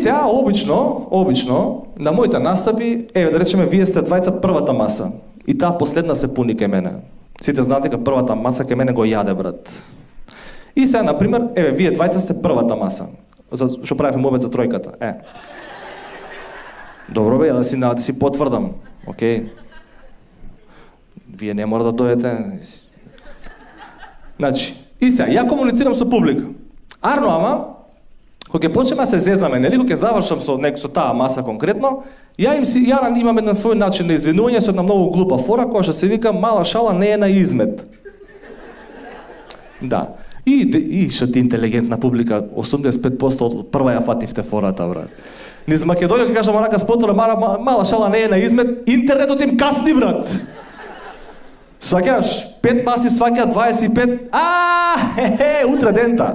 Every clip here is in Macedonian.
сега, обично, на моите настапи, да речеме, вие сте двајца првата маса. И таа последна се пуни кај мене. Сите знаете дека првата маса кај мене го јаде, брат. И сега, например, вие двајца сте првата маса. Што правиме обед за тројката. Добро бе, да си потврдам. Океј. Вие не мора да дојдете. Значи, и сега, ја комуницирам со публика. Арно, ама, кога ќе почнеме да се зезаме, нели, кога ќе завршам со таа маса конкретно, ја имам еден свој начин на извинување со една многу глупа фора, која што се вика мала шала не е на измет. Да. И што ти интелигентна публика, 85% од прва ја фативте фората, брат. Низ Македонија, кога кажам онака спотора, мала шала не е на измет, интернетот им касни, брат. Сваќаш, 5 маси сваќа 25, утре дента.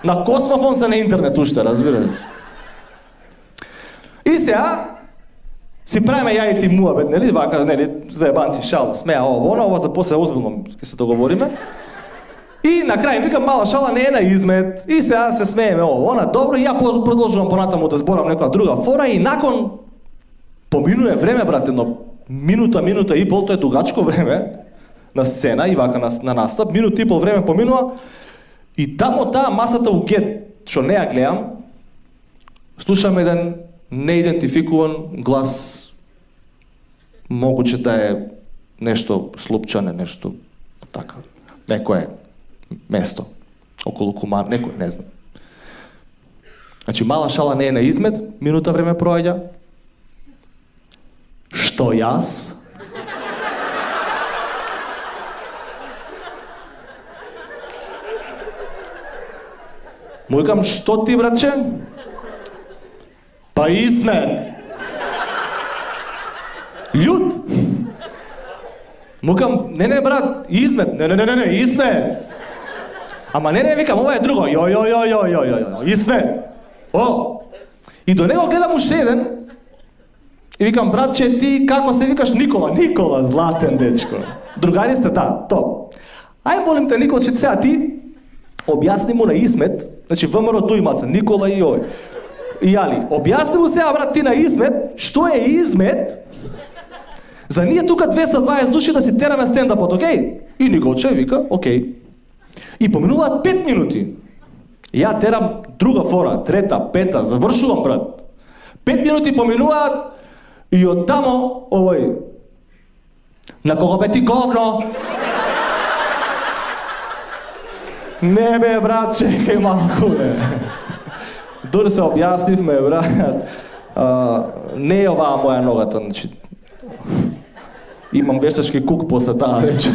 На космофон се на интернет уште, разбираш. И сега, си правиме ја и ти муабет, нели, вака, нели, заебанци, шала, смеа, ова за после озбилно ќе се договориме. И на крај викам, мала шала не е на измет, и сега се смееме, добро, и ја продолжувам понатаму да зборам некоја друга фора, и након поминуе време, брате, но минута и пол, тоа е дугачко време на сцена и вака на настап, минута и пол време поминува, и тамо таа масата у гет, што не ја гледам, слушам еден неидентификуван глас, могуче да е нешто слупчане, нешто така, некое место, околу Кумар, некој, не знам. Значи, мала шала не е на измет, минута време проаѓа. Што јас? Му викам, што ти, братче? Па измет. Људ. Му викам, не, брат, измет. Не, измет. Ама не, викам, ова е друго. Јо, измет. И до него гледам уште еден. И викам, братче, ти како се викаш? Никола, златен дечко. Другари сте, топ. Ај, молим те, Николче, сега ти објасни му на измет, значи ВМРО дујмаца, Никола и овој. И јали, објасни му сега, брат, ти на измет, што е измет, за ние тука 220 души да си тераме стендапот, окей? И Николче вика, окей. И поминуваат 5 минути. Ја терам друга фора, трета, пета, завршувам, брат. 5 минути поминуваат, и од тамо, овој, на кого бе ти говно? Не бе, брат, чекај малку, бе. Дори се објаснивме, брат. Не е оваа моја ногата, значи. Имам вештачки кук после таа вечер.